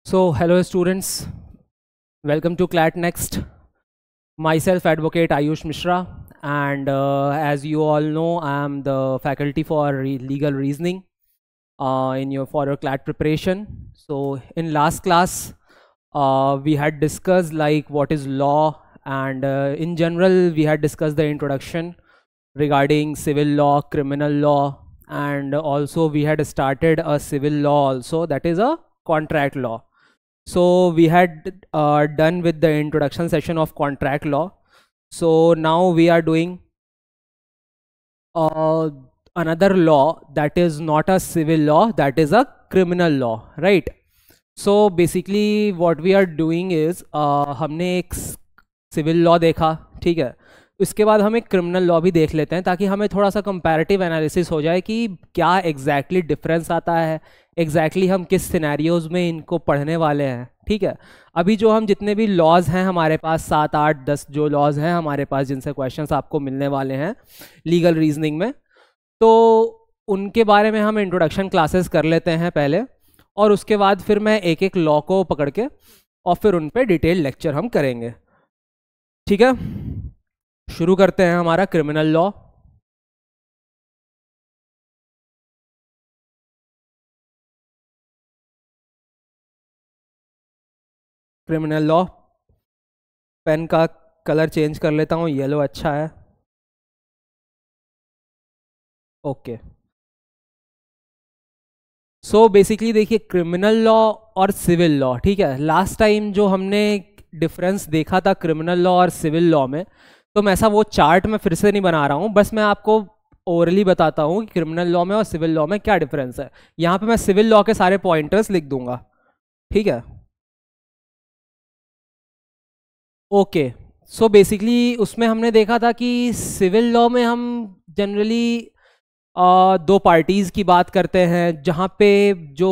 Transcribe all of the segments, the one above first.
So, hello students, welcome to CLAT Next. Myself, Advocate Ayush Mishra, and as you all know, I am the faculty for legal reasoning for your CLAT preparation. So, in last class, we had discussed like what is law, and in general, we had discussed the introduction regarding civil law, criminal law, and also we had started a civil law also, that is a contract law. So we had done with the introduction session of contract law. So now we are doing another law that is not a civil law, that is a criminal law, right? So basically what we are doing is हमने एक civil law देखा, ठीक है। उसके बाद हम एक criminal law भी देख लेते हैं ताकि हमें थोड़ा सा कंपैरेटिव एनालिसिस हो जाए कि क्या एग्जैक्टली डिफरेंस आता है, एग्जैक्टली हम किस सिनेरियोज में इनको पढ़ने वाले हैं, ठीक है। अभी जो हम जितने भी लॉज हैं हमारे पास 7, 8, 10 जो लॉज हैं हमारे पास जिनसे क्वेश्चंस आपको मिलने वाले हैं लीगल रीजनिंग में, तो उनके बारे में हम इंट्रोडक्शन क्लासेस कर लेते हैं पहले, और उसके बाद फिर मैं एक एक लॉ को पकड़ के और फिर उन पे डिटेल लेक्चर हम करेंगे, ठीक है। शुरू करते हैं हमारा criminal law. Criminal law, pen का कलर चेंज कर लेता हूँ, येलो अच्छा है, ओके। सो बेसिकली देखिए क्रिमिनल लॉ और सिविल लॉ, ठीक है। लास्ट टाइम जो हमने डिफरेंस देखा था क्रिमिनल लॉ और सिविल लॉ में, तो मैं ऐसा वो चार्ट में फिर से नहीं बना रहा हूँ, बस मैं आपको ओरली बताता हूँ कि क्रिमिनल लॉ में और सिविल लॉ में क्या डिफरेंस है। यहाँ पे मैं सिविल लॉ के सारे पॉइंटर्स लिख दूंगा, ठीक है। ओके, सो बेसिकली उसमें हमने देखा था कि सिविल लॉ में हम जनरली दो पार्टीज़ की बात करते हैं, जहाँ पे जो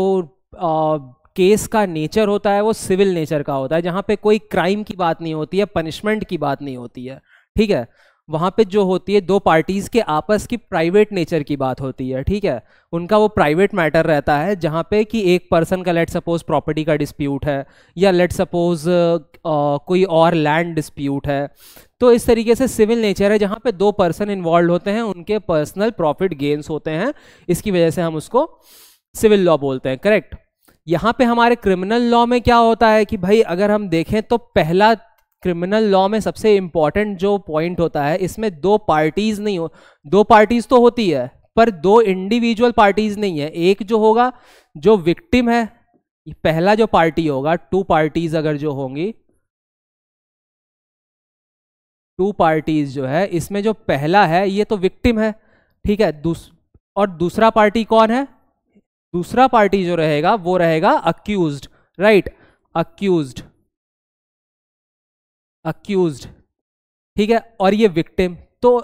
केस का नेचर होता है वो सिविल नेचर का होता है, जहाँ पे कोई क्राइम की बात नहीं होती है, पनिशमेंट की बात नहीं होती है, ठीक है। वहाँ पे जो होती है दो पार्टीज़ के आपस की प्राइवेट नेचर की बात होती है, ठीक है। उनका वो प्राइवेट मैटर रहता है, जहाँ पे कि एक पर्सन का लेट सपोज प्रॉपर्टी का डिस्प्यूट है, या लेट सपोज कोई और लैंड डिस्प्यूट है। तो इस तरीके से सिविल नेचर है, जहाँ पे दो पर्सन इन्वॉल्व होते हैं, उनके पर्सनल प्रॉफिट गेन्स होते हैं, इसकी वजह से हम उसको सिविल लॉ बोलते हैं, करेक्ट। यहाँ पे हमारे क्रिमिनल लॉ में क्या होता है कि भाई अगर हम देखें तो पहला क्रिमिनल लॉ में सबसे इंपॉर्टेंट जो पॉइंट होता है, इसमें दो पार्टीज नहीं हो, दो पार्टीज तो होती है पर दो इंडिविजुअल पार्टीज नहीं है। एक जो होगा जो विक्टिम है, पहला जो पार्टी होगा, टू पार्टीज अगर जो होंगी, टू पार्टीज जो है इसमें जो पहला है ये तो विक्टिम है, ठीक है। और दूसरा पार्टी कौन है? दूसरा पार्टी जो रहेगा वो रहेगा अक्यूज्ड, राइट, अक्यूज्ड, अक्यूज्ड, ठीक है। और ये विक्टिम, तो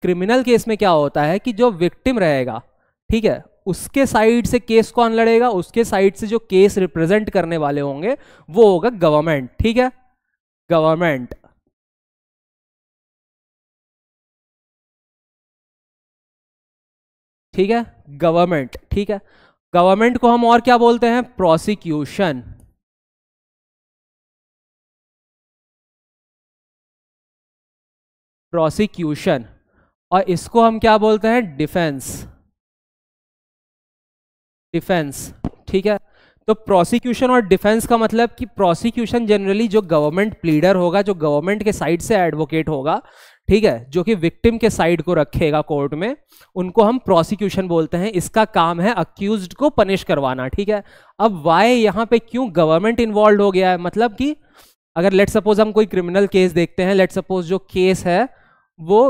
क्रिमिनल केस में क्या होता है कि जो विक्टिम रहेगा, ठीक है, उसके साइड से केस कौन लड़ेगा? उसके साइड से जो केस रिप्रेजेंट करने वाले होंगे वो होगा गवर्नमेंट, ठीक है, गवर्नमेंट, ठीक है, गवर्नमेंट, ठीक है। गवर्नमेंट को हम और क्या बोलते हैं? Prosecution, prosecution. और इसको हम क्या बोलते हैं? डिफेंस, डिफेंस, ठीक है। तो प्रोसिक्यूशन और डिफेंस का मतलब कि प्रोसिक्यूशन जनरली जो गवर्नमेंट प्लीडर होगा, जो गवर्नमेंट के साइड से एडवोकेट होगा, ठीक है, जो कि विक्टिम के साइड को रखेगा कोर्ट में, उनको हम प्रोसिक्यूशन बोलते हैं। इसका काम है अक्यूज्ड को पनिश करवाना, ठीक है। अब वाई यहाँ पे क्यों गवर्नमेंट इन्वॉल्व हो गया है? मतलब कि अगर लेट सपोज हम कोई क्रिमिनल केस देखते हैं, लेट सपोज जो केस है वो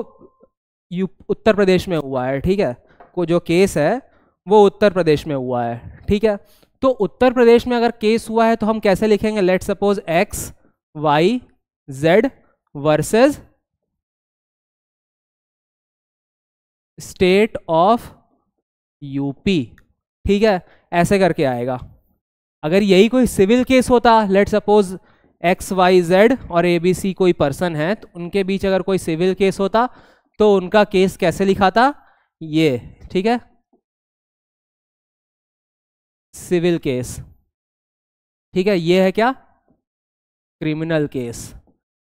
उत्तर प्रदेश में हुआ है, ठीक है, को जो केस है वो उत्तर प्रदेश में हुआ है, ठीक है। तो उत्तर प्रदेश में अगर केस हुआ है तो हम कैसे लिखेंगे? Let suppose X Y Z versus state of UP, ठीक है, ऐसे करके आएगा। अगर यही कोई सिविल केस होता, let suppose X Y Z और ए बी सी कोई पर्सन है, तो उनके बीच अगर कोई सिविल केस होता तो उनका केस कैसे लिखा था? ये, ठीक है, सिविल केस, ठीक है, ये है क्या, क्रिमिनल केस।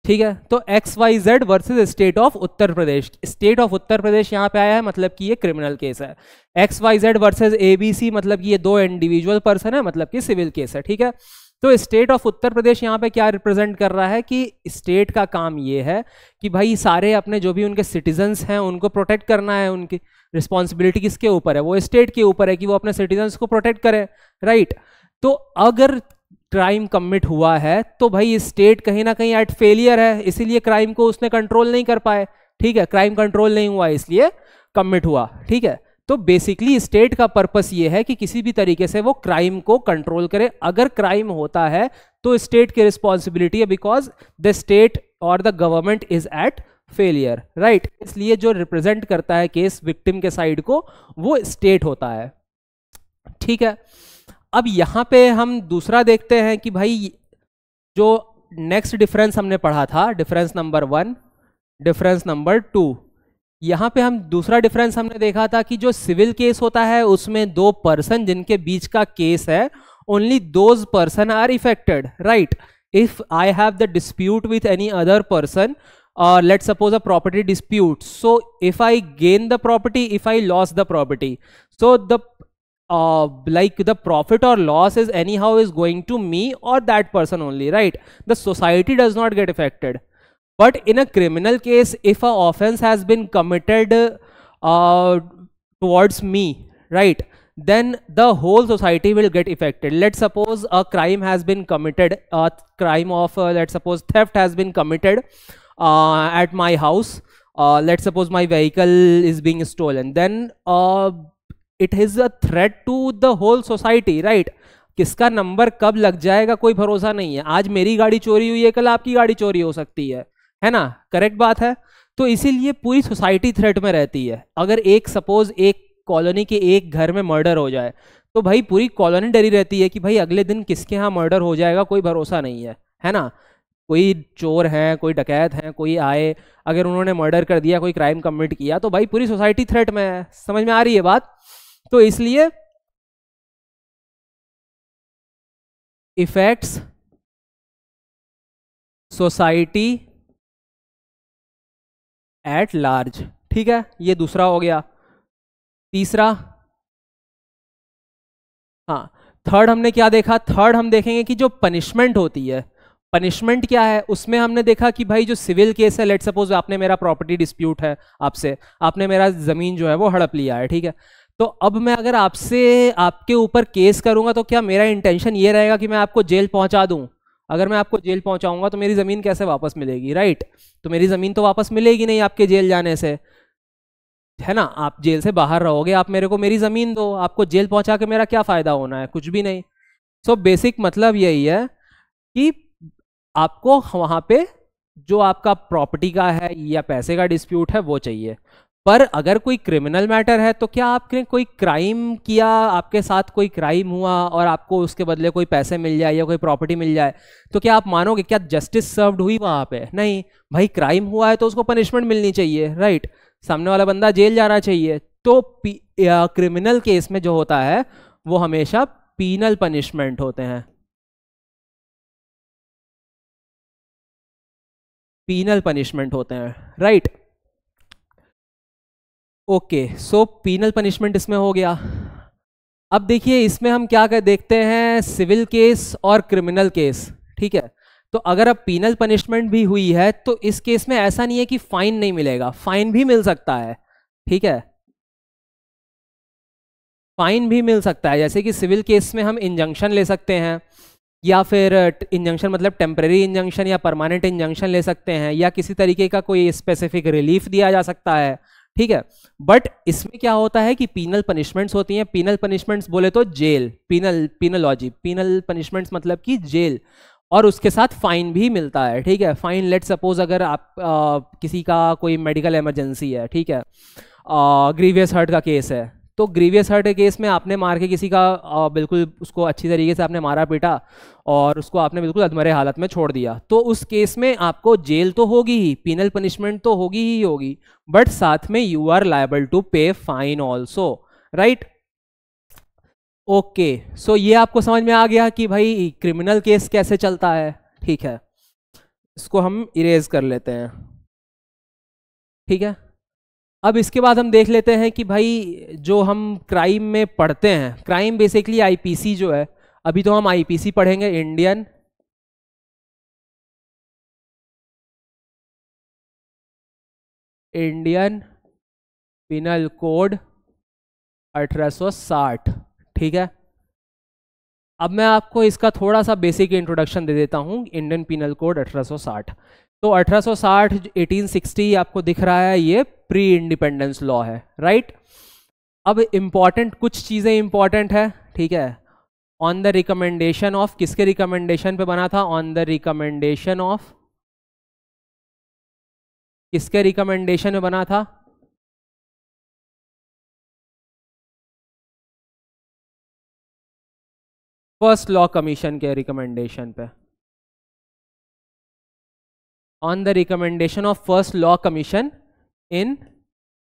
ठीक है, तो XYZ versus state of Uttar Pradesh, state of Uttar Pradesh यहाँ पे आया है, मतलब कि ये क्रिमिनल केस है। XYZ वर्सेस ABC, मतलब कि ये दो इंडिविजुअल पर्सन है, मतलब कि सिविल केस है। ठीक है, तो स्टेट ऑफ उत्तर प्रदेश यहाँ पे क्या रिप्रेजेंट कर रहा है कि स्टेट का काम ये है कि भाई सारे अपने जो भी उनके सिटीजन्स हैं उनको प्रोटेक्ट करना है। उनकी रिस्पॉन्सिबिलिटी किसके ऊपर है, वो स्टेट के ऊपर है कि वो अपने सिटीजन्स को प्रोटेक्ट करे, राइट। तो अगर क्राइम कमिट हुआ है तो भाई स्टेट कहीं ना कहीं एट फेलियर है, इसीलिए क्राइम को उसने कंट्रोल नहीं कर पाए। ठीक है, क्राइम कंट्रोल नहीं हुआ इसलिए कमिट हुआ। ठीक है, तो बेसिकली स्टेट का पर्पस ये है कि किसी भी तरीके से वो क्राइम को कंट्रोल करे। अगर क्राइम होता है तो स्टेट की रिस्पॉन्सिबिलिटी है, बिकॉज द स्टेट और the government is at failure, right. इसलिए जो रिप्रेजेंट करता है केस विक्टिम के साइड को वो स्टेट होता है। ठीक है, अब यहां पे हम दूसरा देखते हैं कि भाई जो नेक्स्ट डिफरेंस हमने पढ़ा था, डिफरेंस नंबर 1, डिफरेंस नंबर 2, यहां पे हम दूसरा डिफरेंस हमने देखा था कि जो सिविल केस होता है उसमें दो पर्सन जिनके बीच का केस है, only those person are affected, right. If I have the dispute with any other person, let's suppose a property dispute, so if I gain the property, if I lost the property, so the like the profit or loss is anyhow is going to me or that person only, right? The society does not get affected. But in a criminal case, if a offense has been committed towards me, right, then the whole society will get affected. Let's suppose a crime has been committed, a crime of let's suppose theft has been committed at my house. Let's suppose my vehicle is being stolen, then it is a threat to the whole society, right? किसका number कब लग जाएगा कोई भरोसा नहीं है। आज मेरी गाड़ी चोरी हुई है, कल आपकी गाड़ी चोरी हो सकती है ना, करेक्ट बात है। तो इसीलिए पूरी सोसाइटी थ्रेट में रहती है। अगर एक सपोज एक कॉलोनी के एक घर में मर्डर हो जाए तो भाई पूरी कॉलोनी डरी रहती है कि भाई अगले दिन किसके यहाँ मर्डर हो जाएगा, कोई भरोसा नहीं है ना। कोई चोर है, कोई डकैत है, कोई आए, अगर उन्होंने मर्डर कर दिया, कोई क्राइम कमिट किया, तो भाई पूरी सोसाइटी थ्रेट में है। समझ में आ रही है बात? तो इसलिए इफेक्ट्स सोसाइटी एट लार्ज। ठीक है, ये दूसरा हो गया। तीसरा, हाँ, थर्ड हमने क्या देखा, थर्ड हम देखेंगे कि जो पनिशमेंट होती है, पनिशमेंट क्या है। उसमें हमने देखा कि भाई जो सिविल केस है, लेट सपोज आपने मेरा प्रॉपर्टी डिस्प्यूट है आपसे, आपने मेरा जमीन जो है वो हड़प लिया है, ठीक है। तो अब मैं अगर आपसे आपके ऊपर केस करूंगा तो क्या मेरा इंटेंशन ये रहेगा कि मैं आपको जेल पहुंचा दूं? अगर मैं आपको जेल पहुंचाऊंगा तो मेरी जमीन कैसे वापस मिलेगी, राइट? तो मेरी जमीन तो वापस मिलेगी नहीं आपके जेल जाने से, है ना। आप जेल से बाहर रहोगे, आप मेरे को मेरी जमीन दो, आपको जेल पहुंचा के मेरा क्या फायदा होना है, कुछ भी नहीं। सो बेसिक मतलब यही है कि आपको वहां पे जो आपका प्रॉपर्टी का है या पैसे का डिस्प्यूट है वो चाहिए। पर अगर कोई क्रिमिनल मैटर है तो क्या आपने कोई क्राइम किया, आपके साथ कोई क्राइम हुआ और आपको उसके बदले कोई पैसे मिल जाए या कोई प्रॉपर्टी मिल जाए, तो क्या आप मानोगे क्या जस्टिस सर्व्ड हुई वहां पे? नहीं भाई, क्राइम हुआ है तो उसको पनिशमेंट मिलनी चाहिए, राइट। सामने वाला बंदा जेल जाना चाहिए। तो क्रिमिनल केस में जो होता है वो हमेशा पीनल पनिशमेंट होते हैं, पीनल पनिशमेंट होते हैं, राइट। ओके, सो पीनल पनिशमेंट इसमें हो गया। अब देखिए इसमें हम क्या कर देखते हैं, सिविल केस और क्रिमिनल केस, ठीक है। तो अगर अब पीनल पनिशमेंट भी हुई है तो इस केस में ऐसा नहीं है कि फाइन नहीं मिलेगा, फाइन भी मिल सकता है, ठीक है, फाइन भी मिल सकता है। जैसे कि सिविल केस में हम इंजंक्शन ले सकते हैं, या फिर इंजंक्शन मतलब टेम्परेरी इंजंक्शन या परमानेंट इंजंक्शन ले सकते हैं, या किसी तरीके का कोई स्पेसिफिक रिलीफ दिया जा सकता है, ठीक है। बट इसमें क्या होता है कि पीनल पनिशमेंट्स होती हैं। पीनल पनिशमेंट्स बोले तो जेल, पीनलॉजी, पीनल पनिशमेंट्स मतलब कि जेल, और उसके साथ फाइन भी मिलता है, ठीक है। फाइन लेट सपोज अगर आप किसी का कोई मेडिकल इमरजेंसी है, ठीक है, ग्रीवियस हर्ट का केस है, तो ग्रीवियस हर्ट के केस में आपने मार के किसी का बिल्कुल उसको अच्छी तरीके से आपने मारा पीटा और उसको आपने बिल्कुल अधमरे हालत में छोड़ दिया, तो उस केस में आपको जेल तो होगी ही, पीनल पनिशमेंट तो होगी ही होगी, बट साथ में यू आर लायबल टू पे फाइन ऑल्सो, राइट। ओके, सो ये आपको समझ में आ गया कि भाई क्रिमिनल केस कैसे चलता है। ठीक है, इसको हम इरेज कर लेते हैं। ठीक है, अब इसके बाद हम देख लेते हैं कि भाई जो हम क्राइम में पढ़ते हैं, क्राइम बेसिकली आईपीसी जो है, अभी तो हम आईपीसी पढ़ेंगे, इंडियन पिनल कोड 1860। ठीक है, अब मैं आपको इसका थोड़ा सा बेसिक इंट्रोडक्शन दे देता हूं, इंडियन पिनल कोड 1860। तो 1860 1860 आपको दिख रहा है, ये प्री इंडिपेंडेंस लॉ है, राइट। अब इंपॉर्टेंट कुछ चीजें इंपॉर्टेंट है। ठीक है, ऑन द रिकमेंडेशन ऑफ, किसके रिकमेंडेशन पे बना था? ऑन द रिकमेंडेशन ऑफ, किसके रिकमेंडेशन में बना था? फर्स्ट लॉ कमीशन के रिकमेंडेशन पे, on the recommendation of first law commission इन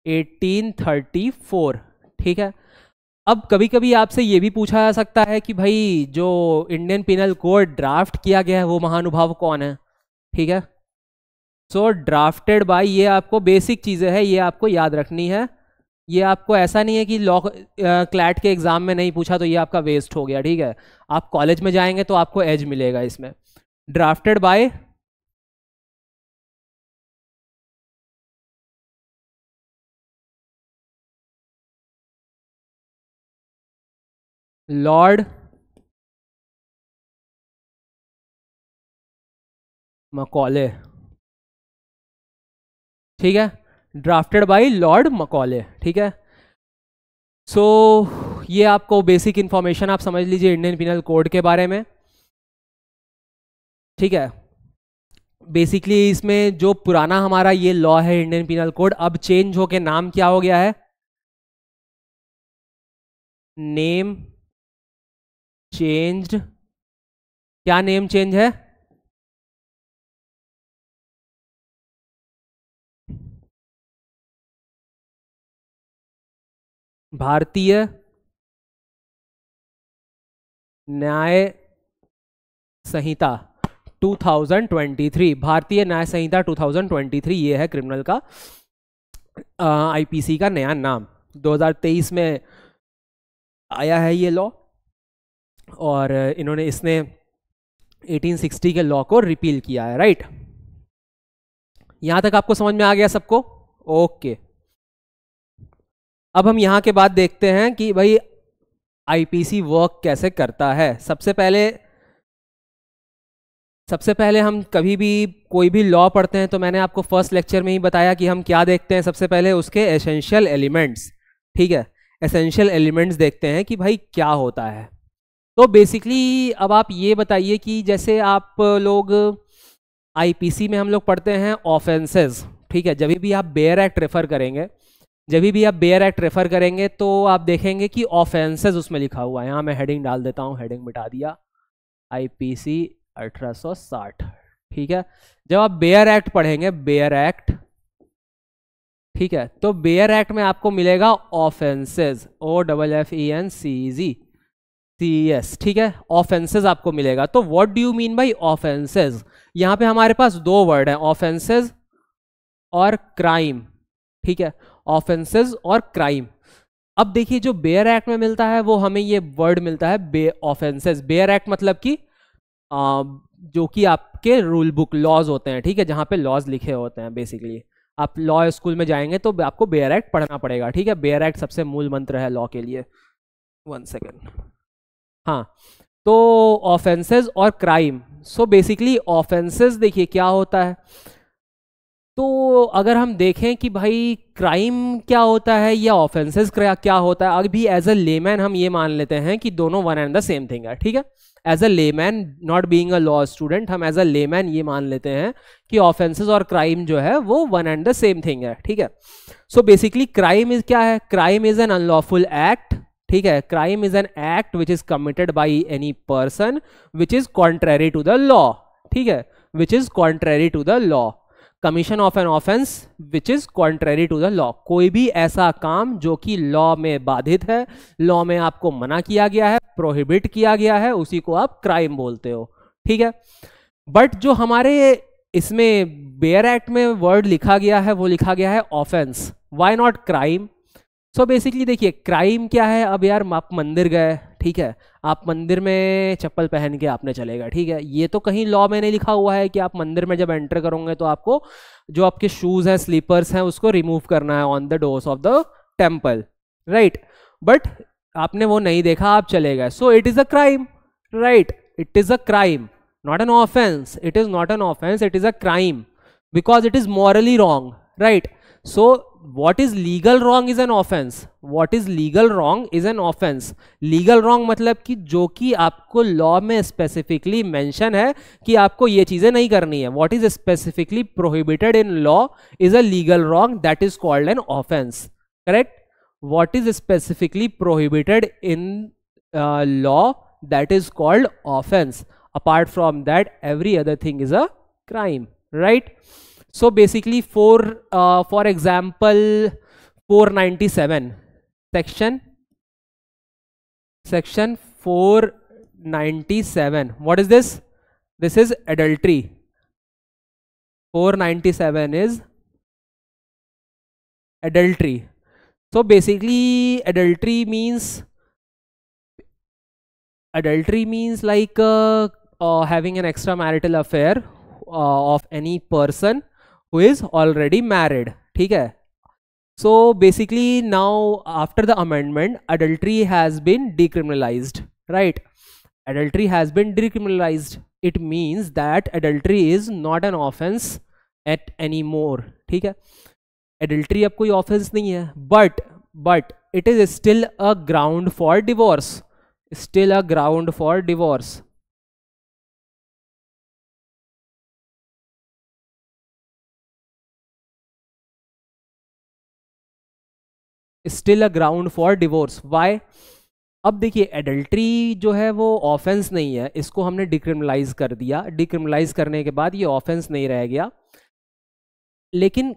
1834। ठीक है, अब कभी कभी आपसे ये भी पूछा जा सकता है कि भाई जो इंडियन पिनल कोड ड्राफ्ट किया गया है वो महानुभाव कौन है? ठीक है, सो ड्राफ्टेड बाय, ये आपको बेसिक चीजें हैं, ये आपको याद रखनी है। ये आपको ऐसा नहीं है कि लॉ क्लैट के एग्जाम में नहीं पूछा तो ये आपका वेस्ट हो गया। ठीक है, आप कॉलेज में जाएंगे तो आपको एज मिलेगा इसमें। Drafted by Lord Macaulay. ठीक है, ड्राफ्टेड बाय लॉर्ड मकॉले। ठीक है, सो ये आपको बेसिक इंफॉर्मेशन आप समझ लीजिए इंडियन पिनल कोड के बारे में। ठीक है, बेसिकली इसमें जो पुराना हमारा ये लॉ है इंडियन पिनल कोड, अब चेंज होके नाम क्या हो गया है? Name changed. क्या नेम चेंज है? भारतीय न्याय संहिता 2023, भारतीय न्याय संहिता 2023, ये है क्रिमिनल का आईपीसी का नया नाम। 2023 में आया है ये लॉ, और इन्होंने इसने 1860 के लॉ को रिपील किया है, राइट। यहां तक आपको समझ में आ गया सबको? ओके, अब हम यहां के बाद देखते हैं कि भाई आईपीसी वर्क कैसे करता है। सबसे पहले हम कभी भी कोई भी लॉ पढ़ते हैं तो मैंने आपको फर्स्ट लेक्चर में ही बताया कि हम क्या देखते हैं, सबसे पहले उसके एसेंशियल एलिमेंट्स। ठीक है, एसेंशियल एलिमेंट्स देखते हैं कि भाई क्या होता है। तो बेसिकली अब आप ये बताइए कि जैसे आप लोग आईपीसी में हम लोग पढ़ते हैं ऑफेंसेस। ठीक है, जब भी आप बेयर एक्ट रेफर करेंगे तो आप देखेंगे कि ऑफेंसेस उसमें लिखा हुआ है। यहाँ मैं हेडिंग डाल देता हूँ, हेडिंग मिटा दिया, आईपीसी 1860। ठीक है, जब आप बेयर एक्ट पढ़ेंगे, बेयर एक्ट, ठीक है, तो बेयर एक्ट में आपको मिलेगा ऑफेंसेस, OFFENCES। ठीक है, ऑफेंसेस आपको मिलेगा। तो what do you mean by offences? यहां पे हमारे पास दो वर्ड हैं, ऑफेंसेस और क्राइम। ठीक है, ऑफेंसेस और क्राइम। अब देखिए जो बेयर एक्ट में मिलता है वो हमें ये वर्ड मिलता है ऑफेंसेस। बेयर एक्ट मतलब कि जो कि आपके रूल बुक लॉज होते हैं। ठीक है, जहां पे लॉज लिखे होते हैं। बेसिकली आप लॉ स्कूल में जाएंगे तो आपको बेयर एक्ट पढ़ना पड़ेगा। ठीक है, बेयर एक्ट सबसे मूल मंत्र है लॉ के लिए। 1 सेकेंड। हाँ, तो ऑफेंसेस और क्राइम। सो बेसिकली ऑफेंसेस देखिए क्या होता है, तो अगर हम देखें कि भाई क्राइम क्या होता है या ऑफेंसेस क्या होता है, अभी एज अ लेमैन हम ये मान लेते हैं कि दोनों one and the same thing है। ठीक है, as a layman, not being a law student, हम एज अ लेमैन ये मान लेते हैं कि ऑफेंसेस और क्राइम जो है वो one and the same thing है। ठीक है, सो बेसिकली क्राइम इज क्या है? Crime is an unlawful act. ठीक है, crime is an act which is committed by any person which is contrary to the law. ठीक है, which is contrary to the law. Commission of an offence which is contrary to the law. कोई भी ऐसा काम जो कि law में बाधित है, लॉ में आपको मना किया गया है, प्रोहिबिट किया गया है, उसी को आप क्राइम बोलते हो, ठीक है। बट जो हमारे इसमें बेयर एक्ट में वर्ड लिखा गया है वो लिखा गया है offence, why not crime. So basically देखिए क्राइम क्या है, अब यार आप मंदिर गए, ठीक है, आप मंदिर में चप्पल पहन के आपने चले गए, ठीक है, ये तो कहीं लॉ में नहीं लिखा हुआ है कि आप मंदिर में जब एंटर करोगे तो आपको जो आपके शूज हैं, स्लीपर्स हैं, उसको रिमूव करना है on the doors of the temple, right. But आपने वो नहीं देखा, आप चले गए, so it is a crime, right, it is a crime, not an offense, it is not an offense, it is a crime because it is morally wrong, right? So what is legal wrong is an offense, what is legal wrong is an offense। legal wrong मतलब कि जो कि आपको law में specifically mention है कि आपको ये चीजें नहीं करनी है, what is specifically prohibited in law is a legal wrong that is called an offense, correct? what is specifically prohibited in law that is called offense, apart from that every other thing is a crime, right? So basically for example 497 section 497, what is this? This is adultery. 497 is adultery. So basically adultery means like having an extramarital affair of any person who is already married, ठीक है। So basically now after the amendment adultery has been decriminalized, right? Adultery has been decriminalized, it means that adultery is not an offense at anymore, ठीक है। adultery अब कोई offense नहीं है, but it is still a ground for divorce, still a ground for divorce। Still a ground for divorce, why? अब देखिए adultery जो है वो ऑफेंस नहीं है, इसको हमने डिक्रिमिनलाइज कर दिया, डिक्रिमिनलाइज करने के बाद ये ऑफेंस नहीं रह गया, लेकिन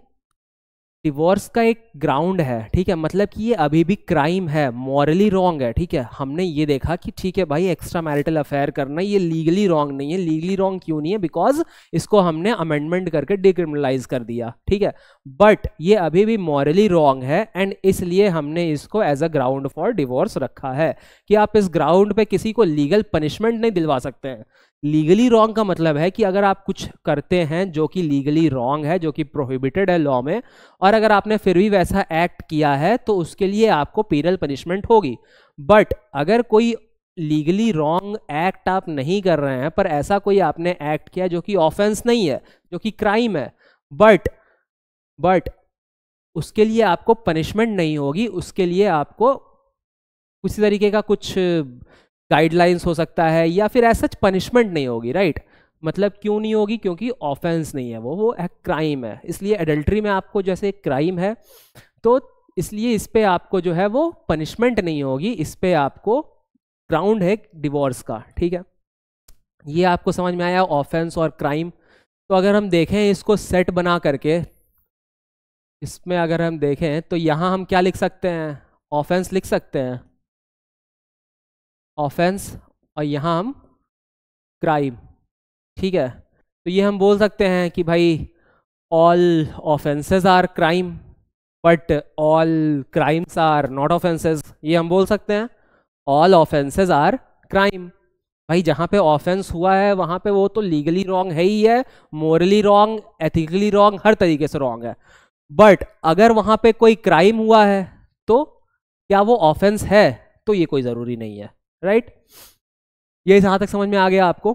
डिवोर्स का एक ग्राउंड है, ठीक है, मतलब कि ये अभी भी क्राइम है, मॉरली रॉन्ग है, ठीक है। हमने ये देखा कि ठीक है भाई एक्स्ट्रा मैरिटल अफेयर करना ये लीगली रॉन्ग नहीं है, लीगली रॉन्ग क्यों नहीं है, बिकॉज इसको हमने अमेंडमेंट करके डिक्रिमिनलाइज कर दिया, ठीक है, बट ये अभी भी मॉरली रॉन्ग है एंड इसलिए हमने इसको as a ground for divorce रखा है कि आप इस ग्राउंड पे किसी को लीगल पनिशमेंट नहीं दिलवा सकते हैं। लीगली रॉन्ग का मतलब है कि अगर आप कुछ करते हैं जो कि लीगली रॉन्ग है, जो कि प्रोहिबिटेड है लॉ में, और अगर आपने फिर भी वैसा एक्ट किया है तो उसके लिए आपको पीनल पनिशमेंट होगी। बट अगर कोई लीगली रॉन्ग एक्ट आप नहीं कर रहे हैं पर ऐसा कोई आपने एक्ट किया जो कि ऑफेंस नहीं है, जो कि क्राइम है, बट उसके लिए आपको पनिशमेंट नहीं होगी, उसके लिए आपको किसी तरीके का कुछ गाइडलाइंस हो सकता है या फिर ऐसा पनिशमेंट नहीं होगी, राइट। मतलब क्यों नहीं होगी? क्योंकि ऑफेंस नहीं है, वो एक क्राइम है। इसलिए एडल्ट्री में आपको जैसे क्राइम है तो इसलिए इस पे आपको जो है वो पनिशमेंट नहीं होगी, इस पे आपको ग्राउंड है डिवोर्स का, ठीक है। ये आपको समझ में आया ऑफेंस और क्राइम। तो अगर हम देखें इसको सेट बना करके, इसमें अगर हम देखें तो यहाँ हम क्या लिख सकते हैं? ऑफेंस लिख सकते हैं, ऑफेंस, और यहाँ हम क्राइम, ठीक है। तो ये हम बोल सकते हैं कि भाई all offences are crime but all crimes are not offences, ये हम बोल सकते हैं ऑल ऑफेंसेस आर क्राइम। भाई जहाँ पे ऑफेंस हुआ है वहाँ पे वो तो लीगली रॉन्ग है ही है, मोरली रॉन्ग, एथिकली रॉन्ग, हर तरीके से रॉन्ग है। बट अगर वहाँ पे कोई क्राइम हुआ है तो क्या वो ऑफेंस है? तो ये कोई ज़रूरी नहीं है, राइट। ये जहाँ तक समझ में आ गया आपको?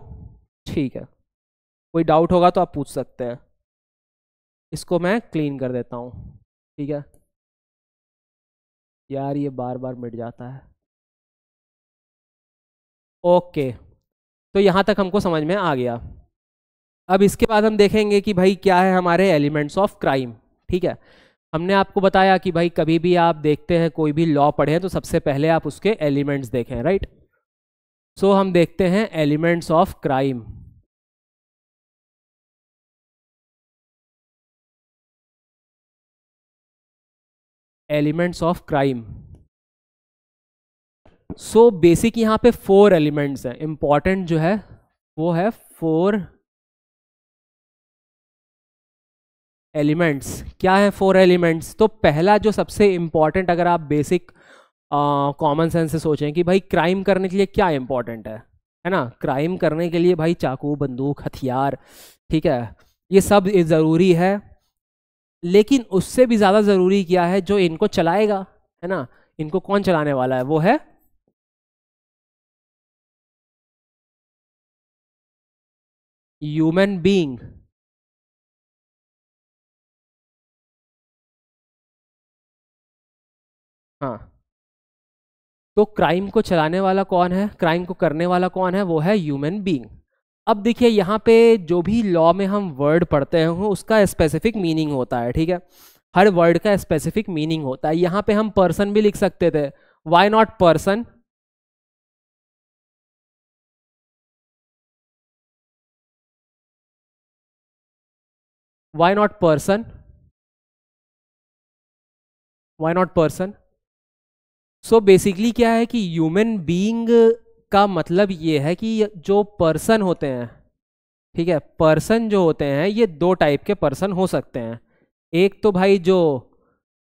ठीक है, कोई डाउट होगा तो आप पूछ सकते हैं। इसको मैं क्लीन कर देता हूँ, ठीक है यार, ये बार बार मिट जाता है। ओके, तो यहाँ तक हमको समझ में आ गया। अब इसके बाद हम देखेंगे कि भाई क्या है हमारे एलिमेंट्स ऑफ क्राइम, ठीक है। हमने आपको बताया कि भाई कभी भी आप देखते हैं कोई भी लॉ पढ़े तो सबसे पहले आप उसके एलिमेंट्स देखें, राइट। सो हम देखते हैं elements of crime. Elements of crime. So basic यहाँ पे 4 एलिमेंट्स हैं, इंपॉर्टेंट जो है वो है 4 एलिमेंट्स। क्या है 4 एलिमेंट्स? तो पहला जो सबसे इंपॉर्टेंट, अगर आप बेसिक कॉमन सेंस से सोचें कि भाई क्राइम करने के लिए क्या इंपॉर्टेंट है ना, क्राइम करने के लिए भाई चाकू, बंदूक, हथियार, ठीक है, ये सब ज़रूरी है। लेकिन उससे भी ज़्यादा ज़रूरी क्या है, जो इनको चलाएगा, है ना, इनको कौन चलाने वाला है, वो है ह्यूमन बीइंग। हाँ, तो क्राइम को चलाने वाला कौन है, क्राइम को करने वाला कौन है, वो है ह्यूमन बीइंग। अब देखिए यहाँ पे जो भी लॉ में हम वर्ड पढ़ते हैं उसका स्पेसिफिक मीनिंग होता है, ठीक है, हर वर्ड का स्पेसिफिक मीनिंग होता है। यहाँ पे हम पर्सन भी लिख सकते थे, why not person, why not person, why not person. So basically क्या है कि ह्यूमन बीइंग का मतलब ये है कि जो पर्सन होते हैं, ठीक है, पर्सन जो होते हैं ये 2 टाइप के पर्सन हो सकते हैं। एक तो भाई जो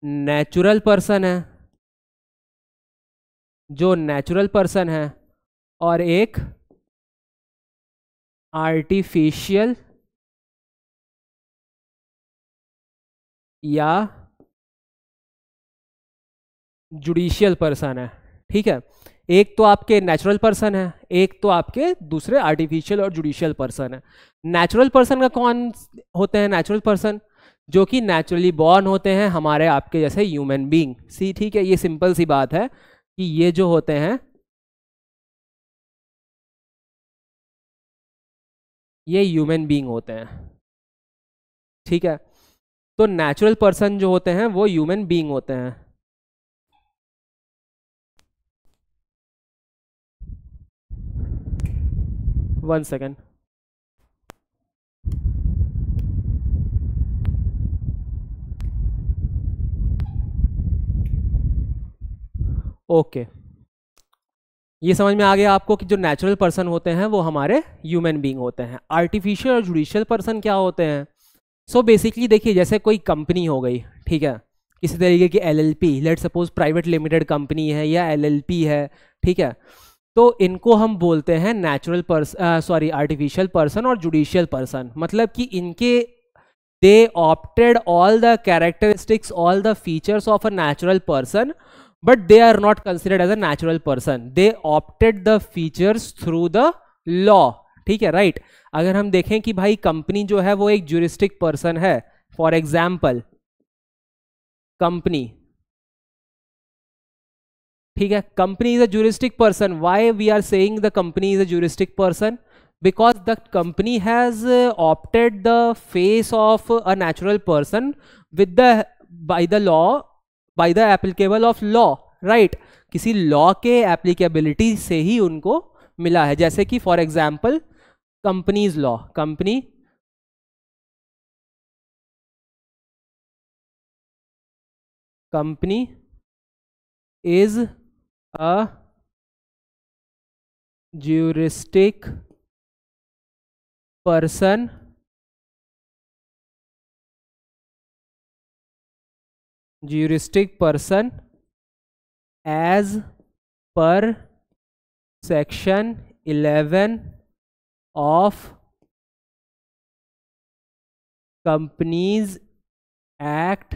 नेचुरल पर्सन है, जो नेचुरल पर्सन है, और एक आर्टिफिशियल या जुडिशियल पर्सन है, ठीक है। एक तो आपके नेचुरल पर्सन है, एक तो आपके दूसरे आर्टिफिशियल और जुडिशियल पर्सन है। नेचुरल पर्सन का कौन होते हैं? नेचुरल पर्सन जो कि नेचुरली बॉर्न होते हैं, हमारे आपके जैसे ह्यूमन बीइंग, सी, ठीक है, ये सिंपल सी बात है कि ये जो होते हैं ये ह्यूमन बीइंग होते हैं, ठीक है। तो नेचुरल पर्सन जो होते हैं वो ह्यूमन बीइंग होते हैं। 1 सेकेंड। ओके, ये समझ में आ गया आपको कि जो नेचुरल पर्सन होते हैं वो हमारे ह्यूमन बीइंग होते हैं। आर्टिफिशियल और जुडिशियल पर्सन क्या होते हैं? सो बेसिकली देखिए, जैसे कोई कंपनी हो गई, ठीक है, किसी तरीके की LLP, let suppose private limited company है या एलएलपी है, ठीक है, तो इनको हम बोलते हैं natural person, sorry, artificial person और जुडिशियल पर्सन। मतलब कि इनके they opted all the characteristics, all the features of a natural person, but they are not considered as a natural person, they opted the features through the law, ठीक है, right. अगर हम देखें कि भाई कंपनी जो है वो एक ज्यूरिस्टिक पर्सन है, फॉर एग्जाम्पल कंपनी, ठीक है, company is a juristic person. Why we are saying the company is a juristic person? because the company has opted the face of a natural person with the by the law, by the applicable of law, right, किसी law के applicability से ही उनको मिला है। जैसे कि for example companies law, company is a juristic person as per section 11 of companies act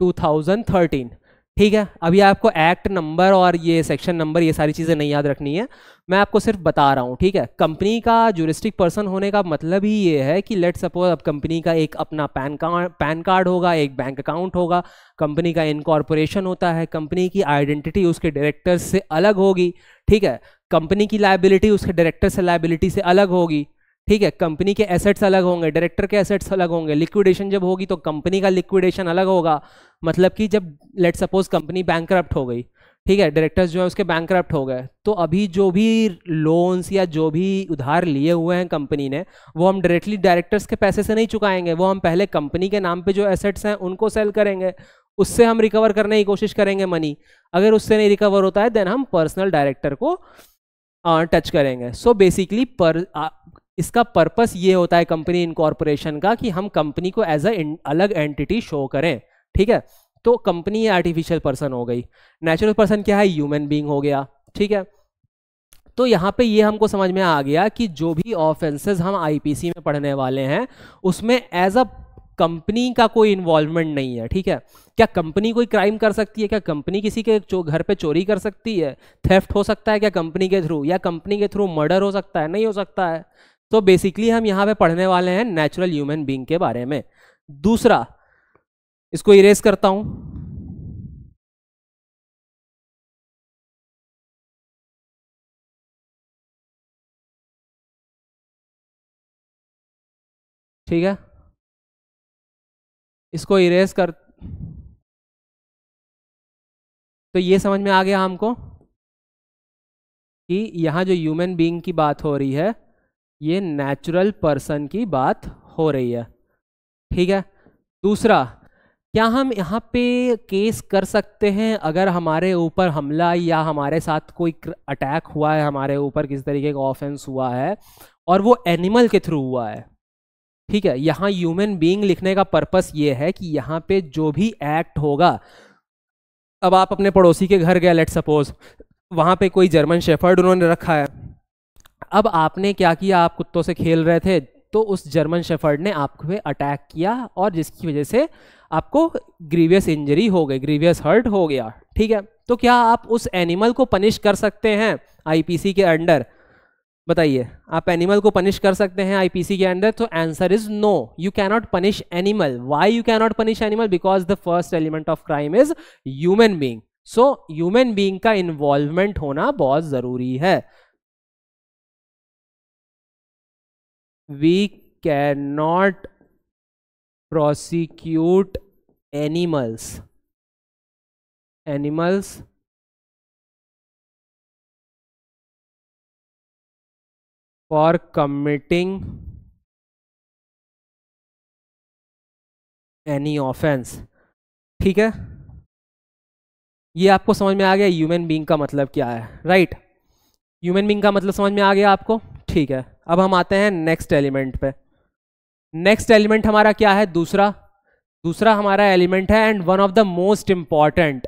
2013, ठीक है। अभी आपको एक्ट नंबर और ये सेक्शन नंबर ये सारी चीज़ें नहीं याद रखनी है, मैं आपको सिर्फ बता रहा हूँ, ठीक है। कंपनी का ज्यूरिस्टिक पर्सन होने का मतलब ही ये है कि लेट सपोज अब कंपनी का एक अपना पैन कार्ड होगा, एक बैंक अकाउंट होगा, कंपनी का इनकॉर्पोरेशन होता है, कंपनी की आइडेंटिटी उसके डायरेक्टर्स से अलग होगी, ठीक है, कंपनी की लायबिलिटी उसके डायरेक्टर से लायबिलिटी से अलग होगी, ठीक है, कंपनी के एसेट्स अलग होंगे, डायरेक्टर के एसेट्स अलग होंगे, लिक्विडेशन जब होगी तो कंपनी का लिक्विडेशन अलग होगा। मतलब कि जब लेट सपोज कंपनी बैंकरप्ट हो गई, ठीक है, डायरेक्टर्स जो है उसके बैंकरप्ट हो गए, तो अभी जो भी लोन्स या जो भी उधार लिए हुए हैं कंपनी ने, वो हम डायरेक्टली डायरेक्टर्स के पैसे से नहीं चुकाएंगे, वो हम पहले कंपनी के नाम पे जो एसेट्स हैं उनको सेल करेंगे, उससे हम रिकवर करने की कोशिश करेंगे मनी। अगर उससे नहीं रिकवर होता है देन हम पर्सनल डायरेक्टर को टच करेंगे। सो बेसिकली इसका पर्पस ये होता है कंपनी इनकॉर्पोरेशन का कि हम कंपनी को एज अ अलग एंटिटी शो करें, ठीक है। तो कंपनी आर्टिफिशियल पर्सन हो गई, नेचुरल पर्सन क्या है, ह्यूमन बीइंग हो गया, ठीक है। तो यहाँ पे ये हमको समझ में आ गया कि जो भी ऑफेंसेस हम आईपीसी में पढ़ने वाले हैं उसमें एज अ कंपनी का कोई इन्वॉल्वमेंट नहीं है, ठीक है। क्या कंपनी कोई क्राइम कर सकती है? क्या कंपनी किसी के घर पे चोरी कर सकती है? थेफ्ट हो सकता है क्या कंपनी के थ्रू? या कंपनी के थ्रू मर्डर हो सकता है? नहीं हो सकता है। तो बेसिकली हम यहाँ पे पढ़ने वाले हैं नेचुरल ह्यूमन बीइंग के बारे में। दूसरा, इसको इरेज करता हूं, ठीक है, इसको इरेज कर। तो ये समझ में आ गया हमको कि यहाँ जो ह्यूमन बीइंग की बात हो रही है ये नेचुरल पर्सन की बात हो रही है, ठीक है। दूसरा, क्या हम यहाँ पे केस कर सकते हैं अगर हमारे ऊपर हमला या हमारे साथ कोई अटैक हुआ है, हमारे ऊपर किस तरीके का ऑफेंस हुआ है और वो एनिमल के थ्रू हुआ है, ठीक है। यहाँ ह्यूमन बीइंग लिखने का पर्पस ये है कि यहाँ पे जो भी एक्ट होगा, अब आप अपने पड़ोसी के घर गए, लेट सपोज वहां पे कोई जर्मन शेफर्ड उन्होंने रखा है, अब आपने क्या किया, आप कुत्तों से खेल रहे थे तो उस जर्मन शेफर्ड ने आप पे अटैक किया और जिसकी वजह से आपको ग्रीवियस इंजरी हो गई, ग्रीवियस हर्ट हो गया, ठीक है। तो क्या आप उस एनिमल को पनिश कर सकते हैं आईपीसी के अंडर? बताइए, आप एनिमल को पनिश कर सकते हैं आईपीसी के अंदर? तो answer is no, you can not punish animal. Why you can not punish animal? Because the first element of crime is human being. So human being का इन्वॉल्वमेंट होना बहुत जरूरी है। We cannot prosecute animals for committing any offense, ठीक है। ये आपको समझ में आ गया ह्यूमन बीइंग का मतलब क्या है, राइट? ह्यूमन बीइंग का मतलब समझ में आ गया आपको, ठीक है। अब हम आते हैं नेक्स्ट एलिमेंट पे। नेक्स्ट एलिमेंट हमारा क्या है? दूसरा हमारा एलिमेंट है and one of the most important,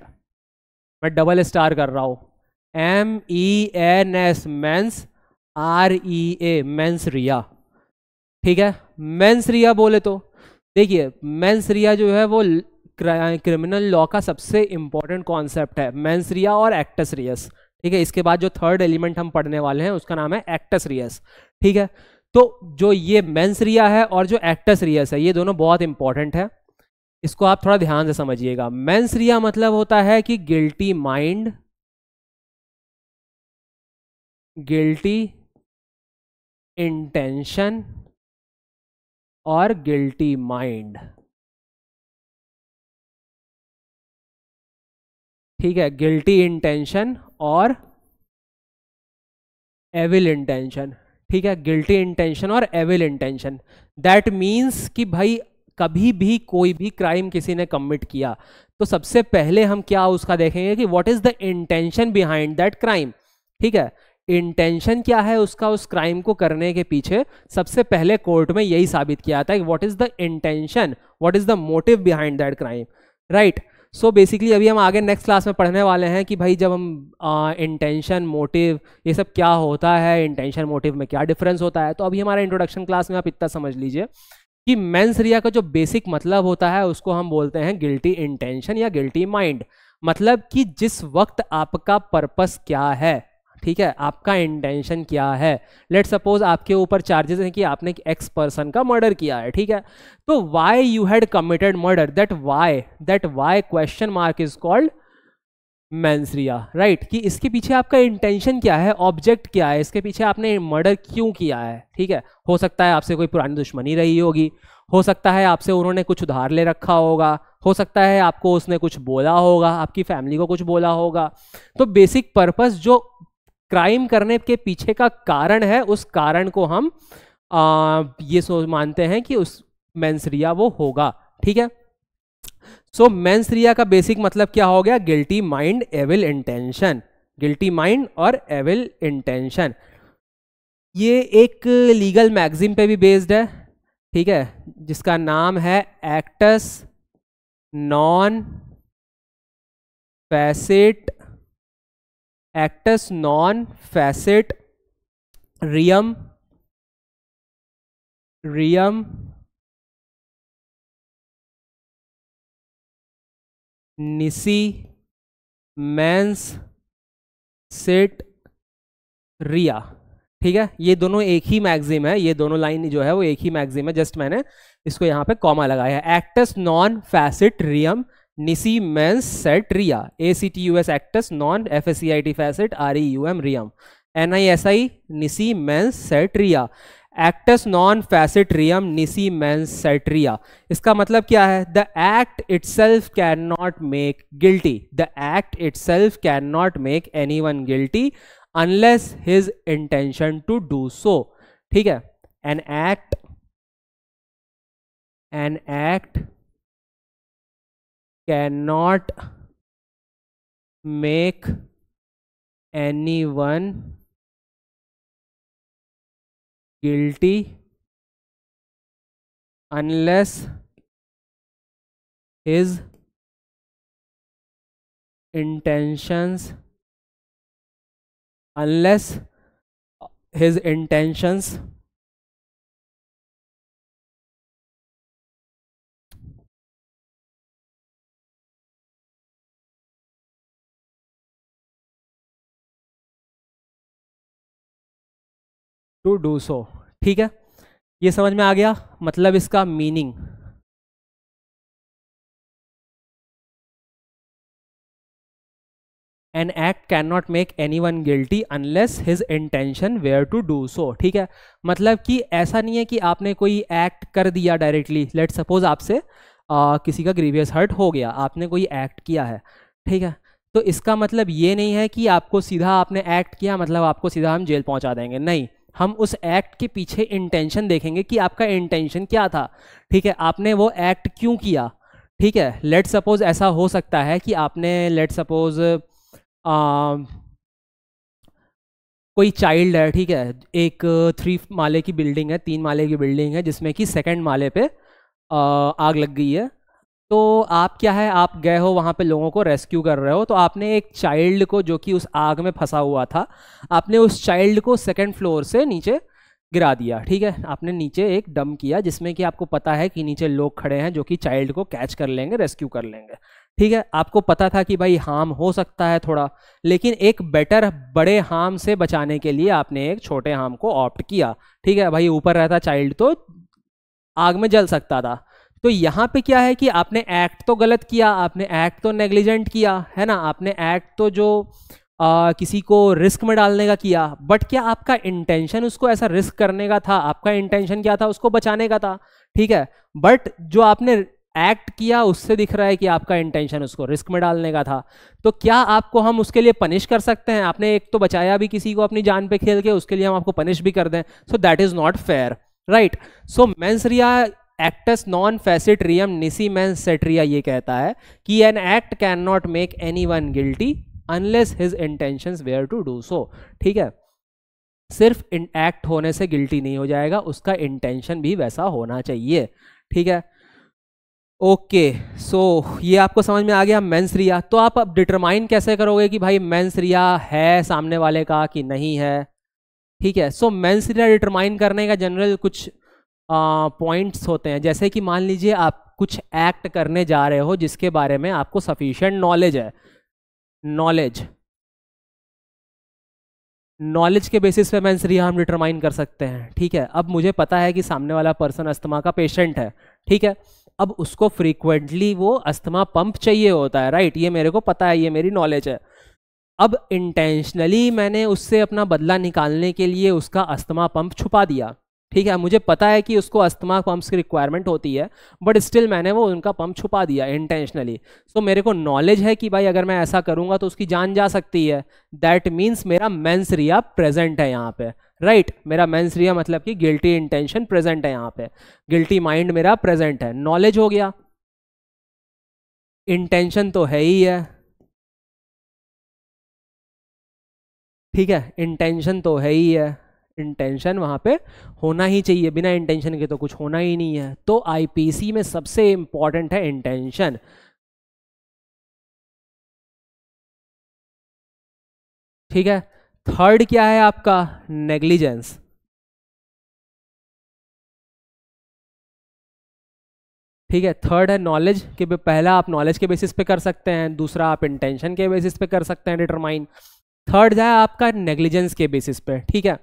मैं डबल स्टार कर रहा हूं, MENS, mens, REA, mens rea, ठीक है। मेंस रिया बोले तो देखिए, मेंस रिया जो है वो क्रिमिनल लॉ का सबसे इंपॉर्टेंट कॉन्सेप्ट है, मेंस रिया और एक्टस रियस, ठीक है। इसके बाद जो थर्ड एलिमेंट हम पढ़ने वाले हैं उसका नाम है एक्टस रियस, ठीक है। तो जो ये मेंस रिया है और जो एक्टस रियस है ये दोनों बहुत इंपॉर्टेंट है, इसको आप थोड़ा ध्यान से समझिएगा। मेंस रिया मतलब होता है कि गिल्टी माइंड, गिल्टी इंटेंशन और गिल्टी माइंड, ठीक है। गिल्टी इंटेंशन और एविल इंटेंशन, ठीक है। गिल्टी इंटेंशन और एविल इंटेंशन, दैट मीन्स कि भाई कभी भी कोई भी क्राइम किसी ने कमिट किया तो सबसे पहले हम क्या उसका देखेंगे कि what is the intention behind that crime, ठीक है। इंटेंशन क्या है उसका उस क्राइम को करने के पीछे, सबसे पहले कोर्ट में यही साबित किया जाता है कि what is the intention, what is the motive behind that crime, right. So basically अभी हम आगे नेक्स्ट क्लास में पढ़ने वाले हैं कि भाई जब हम इंटेंशन, मोटिव, ये सब क्या होता है, इंटेंशन मोटिव में क्या डिफरेंस होता है। तो अभी हमारा इंट्रोडक्शन क्लास में आप इतना समझ लीजिए कि मेंस रिया का जो बेसिक मतलब होता है उसको हम बोलते हैं गिल्टी इंटेंशन या गिल्टी माइंड। मतलब कि जिस वक्त आपका पर्पस क्या है, ठीक है, आपका इंटेंशन क्या है। लेट सपोज आपके ऊपर चार्जेस हैं कि आपने एक्स पर्सन का मर्डर किया है, ठीक है। तो why you had committed murder, that why question mark is called mens rea, right. कि इसके पीछे आपका इंटेंशन क्या है, ऑब्जेक्ट क्या है, इसके पीछे आपने मर्डर क्यों किया है, ठीक है। हो सकता है आपसे कोई पुरानी दुश्मनी रही होगी, हो सकता है आपसे उन्होंने कुछ उधार ले रखा होगा, हो सकता है आपको उसने कुछ बोला होगा, आपकी फैमिली को कुछ बोला होगा। तो बेसिक पर्पस जो क्राइम करने के पीछे का कारण है, उस कारण को हम ये मानते हैं कि उस मेंस रिया वो होगा, ठीक है। सो मेंस रिया का बेसिक मतलब क्या हो गया? Guilty mind evil intention, guilty mind और एविल इंटेंशन। ये एक लीगल मैगजीन पे भी बेस्ड है, ठीक है, जिसका नाम है एक्टस नॉन फैसेट, एक्टस नॉन फैसेट रियम रियम निसी मेंस सेट रिया, ठीक है। ये दोनों एक ही मैगजीम है, ये दोनों लाइन जो है वो एक ही मैगजीम है, जस्ट मैंने इसको यहाँ पे कॉमा लगाया है। एक्टस नॉन फैसिट रियम निसी मेंस सेट रिया, ACTUS acts non FACIT फैसिट REUM रियम, NISI निसी मेंस सेट रिया, एक्टस नॉन फैसिट रियम निसी मेंस सेट रिया। इसका मतलब क्या है? The act itself can not make guilty, the act itself can not make anyone guilty unless his intention to do so, ठीक है। an act cannot make anyone guilty unless his intentions to do so, ठीक है। ये समझ में आ गया मतलब इसका meaning. An act can not make anyone guilty unless his intention were to do so, ठीक है। मतलब कि ऐसा नहीं है कि आपने कोई एक्ट कर दिया डायरेक्टली, लेट सपोज आपसे किसी का ग्रीवियस हर्ट हो गया, आपने कोई एक्ट किया है, ठीक है, तो इसका मतलब ये नहीं है कि आपको सीधा आपने एक्ट किया मतलब आपको सीधा हम जेल पहुंचा देंगे, नहीं। हम उस एक्ट के पीछे इंटेंशन देखेंगे कि आपका इंटेंशन क्या था, ठीक है, आपने वो एक्ट क्यों किया, ठीक है। लेट सपोज ऐसा हो सकता है कि आपने लेट सपोज कोई चाइल्ड है, ठीक है, एक 3 माले की बिल्डिंग है, 3 माले की बिल्डिंग है जिसमें कि 2nd माले पे आग लग गई है। तो आप क्या है, आप गए हो वहाँ पे लोगों को रेस्क्यू कर रहे हो, तो आपने एक चाइल्ड को जो कि उस आग में फंसा हुआ था, आपने उस चाइल्ड को 2nd फ्लोर से नीचे गिरा दिया, ठीक है। आपने नीचे एक डंप किया जिसमें कि आपको पता है कि नीचे लोग खड़े हैं जो कि चाइल्ड को कैच कर लेंगे, रेस्क्यू कर लेंगे, ठीक है। आपको पता था कि भाई हार्म हो सकता है थोड़ा, लेकिन एक बेटर बड़े हार्म से बचाने के लिए आपने एक छोटे हार्म को ऑप्ट किया, ठीक है। भाई ऊपर रहता चाइल्ड तो आग में जल सकता था। तो यहाँ पे क्या है कि आपने एक्ट तो गलत किया, आपने एक्ट तो नेग्लिजेंट किया है ना, आपने एक्ट तो जो किसी को रिस्क में डालने का किया, बट क्या आपका इंटेंशन उसको ऐसा रिस्क करने का था? आपका इंटेंशन क्या था? उसको बचाने का था, ठीक है। बट जो आपने एक्ट किया उससे दिख रहा है कि आपका इंटेंशन उसको रिस्क में डालने का था। तो क्या आपको हम उसके लिए पनिश कर सकते हैं? आपने एक तो बचाया भी किसी को अपनी जान पे खेल के, उसके लिए हम आपको पनिश भी कर दें? So that is not fair, right. So मेंस रिया एक्टस नॉन फैसिट रियम निसी मेंस सेट रिया ये कहता है कि an act can not make anyone guilty unless his intentions were to do so, ठीक है। सिर्फ एक्ट होने से गिल्टी नहीं हो जाएगा, उसका इंटेंशन भी वैसा होना चाहिए, ठीक है। ओके, सो ये आपको समझ में आ गया मेंस रिया। तो आप अब डिटरमाइन कैसे करोगे कि भाई मेंस रिया है सामने वाले का कि नहीं है, ठीक है। सो मेंस रिया डिटरमाइन करने का जनरल कुछ पॉइंट्स होते हैं, जैसे कि मान लीजिए आप कुछ एक्ट करने जा रहे हो जिसके बारे में आपको सफिशिएंट नॉलेज है, नॉलेज के बेसिस पे मेंस रिया हम डिटरमाइन कर सकते हैं, ठीक है। अब मुझे पता है कि सामने वाला पर्सन अस्थमा का पेशेंट है, ठीक है, अब उसको फ्रीक्वेंटली वो अस्थमा पंप चाहिए होता है, राइट, ये मेरे को पता है, ये मेरी नॉलेज है। अब इंटेंशनली मैंने उससे अपना बदला निकालने के लिए उसका अस्थमा पंप छुपा दिया, ठीक है। मुझे पता है कि उसको अस्थमा पंप्स की रिक्वायरमेंट होती है, बट स्टिल मैंने वो उनका पंप छुपा दिया इंटेंशनली। सो मेरे को नॉलेज है कि भाई अगर मैं ऐसा करूंगा तो उसकी जान जा सकती है। दैट मीन्स मेरा मेंस रिया प्रेजेंट है यहाँ पे, राइट। मेरा मेंस रिया मतलब कि गिल्टी इंटेंशन प्रेजेंट है यहाँ पे, गिल्टी माइंड मेरा प्रेजेंट है, नॉलेज हो गया। इंटेंशन तो है ही है, ठीक है, इंटेंशन तो है ही है, इंटेंशन वहां पे होना ही चाहिए, बिना इंटेंशन के तो कुछ होना ही नहीं है। तो आईपीसी में सबसे इंपॉर्टेंट है इंटेंशन। ठीक है, थर्ड क्या है आपका, नेग्लिजेंस। ठीक है, थर्ड है नॉलेज कि पहला आप नॉलेज के बेसिस पे कर सकते हैं, दूसरा आप इंटेंशन के बेसिस पे कर सकते हैं डिटरमाइन, थर्ड है आपका नेग्लिजेंस के बेसिस पे। ठीक है,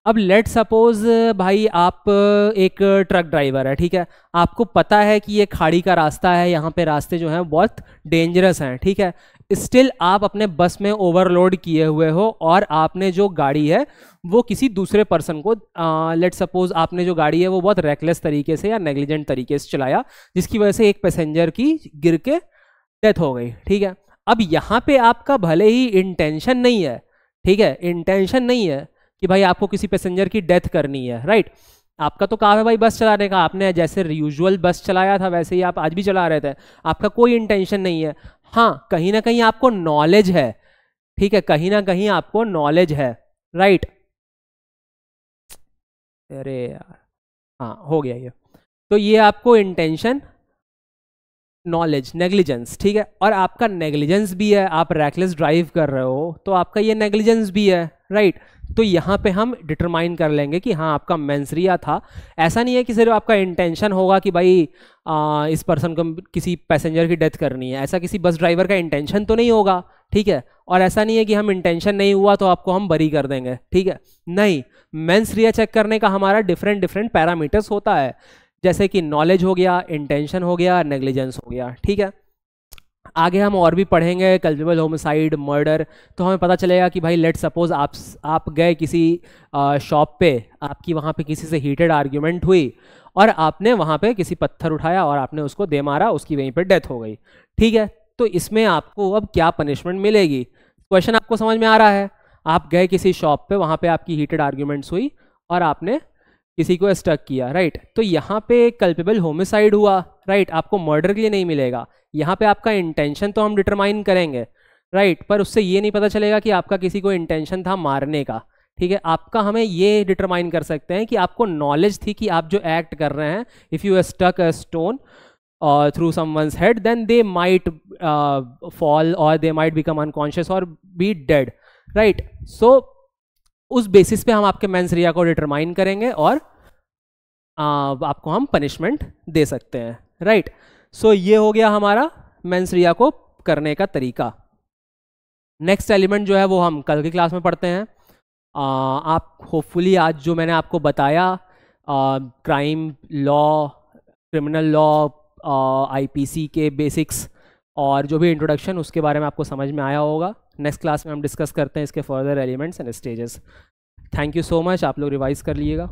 अब लेट सपोज भाई आप एक ट्रक ड्राइवर है, ठीक है, आपको पता है कि ये खाड़ी का रास्ता है, यहाँ पे रास्ते जो हैं बहुत डेंजरस हैं, ठीक है, स्टिल आप अपने बस में ओवरलोड किए हुए हो और आपने जो गाड़ी है वो किसी दूसरे पर्सन को, लेट सपोज आपने जो गाड़ी है वो बहुत रेकलेस तरीके से या नेग्लिजेंट तरीके से चलाया, जिसकी वजह से एक पैसेंजर की गिर के डेथ हो गई। ठीक है, अब यहाँ पे आपका भले ही इंटेंशन नहीं है, ठीक है, इंटेंशन नहीं है कि भाई आपको किसी पैसेंजर की डेथ करनी है, राइट, आपका तो काम है भाई बस चलाने का, आपने जैसे यूजुअल बस चलाया था वैसे ही आप आज भी चला रहे थे, आपका कोई इंटेंशन नहीं है। हाँ, कहीं ना कहीं आपको नॉलेज है, ठीक है, कहीं ना कहीं आपको नॉलेज है, राइट, अरे यार, हाँ हो गया ये, तो ये आपको इंटेंशन, नॉलेज, नेग्लिजेंस, ठीक है, और आपका नेग्लिजेंस भी है, आप रैकलेस ड्राइव कर रहे हो तो आपका ये नेग्लिजेंस भी है, राइट, तो यहाँ पे हम डिटरमाइन कर लेंगे कि हाँ आपका मेंसरिया था। ऐसा नहीं है कि सिर्फ आपका इंटेंशन होगा कि भाई इस पर्सन को किसी पैसेंजर की डेथ करनी है, ऐसा किसी बस ड्राइवर का इंटेंशन तो नहीं होगा, ठीक है, और ऐसा नहीं है कि हम इंटेंशन नहीं हुआ तो आपको हम बरी कर देंगे, ठीक है, नहीं, मेंसरिया चेक करने का हमारा डिफरेंट डिफरेंट पैरामीटर्स होता है, जैसे कि नॉलेज हो गया, इंटेंशन हो गया, नेग्लिजेंस हो गया, ठीक है। आगे हम और भी पढ़ेंगे कल्पेबल होमिसाइड, मर्डर, तो हमें पता चलेगा कि भाई लेट सपोज आप गए किसी शॉप पे, आपकी वहाँ पे किसी से हीटेड आर्ग्यूमेंट हुई और आपने वहाँ पे किसी पत्थर उठाया और आपने उसको दे मारा, उसकी वहीं पे डेथ हो गई, ठीक है, तो इसमें आपको अब क्या पनिशमेंट मिलेगी, क्वेश्चन आपको समझ में आ रहा है। आप गए किसी शॉप पे, वहाँ पे आपकी हीटेड आर्ग्यूमेंट्स हुई और आपने किसी को स्टक किया, राइट, तो यहाँ पे कल्पेबल होमिसाइड हुआ, राइट, आपको मर्डर के लिए नहीं मिलेगा, यहाँ पे आपका इंटेंशन तो हम डिटरमाइन करेंगे, राइट, पर उससे ये नहीं पता चलेगा कि आपका किसी को इंटेंशन था मारने का, ठीक है, आपका हम ये डिटरमाइन कर सकते हैं कि आपको नॉलेज थी कि आप जो एक्ट कर रहे हैं, if you stuck a stone through someone's head then they might fall और दे माइट बिकम अनकॉन्शियस और बी डेड, राइट, सो उस बेसिस पे हम आपके मेंसरिया को डिटरमाइन करेंगे और आपको हम पनिशमेंट दे सकते हैं, राइट, सो ये हो गया हमारा मेंसरिया को करने का तरीका। नेक्स्ट एलिमेंट जो है वो हम कल की क्लास में पढ़ते हैं। आप होपफुली आज जो मैंने आपको बताया, crime law, criminal law, IPC के बेसिक्स और जो भी इंट्रोडक्शन, उसके बारे में आपको समझ में आया होगा। नेक्स्ट क्लास में हम डिस्कस करते हैं इसके further elements and stages. Thank you so much, आप लोग रिवाइज कर लीजिएगा।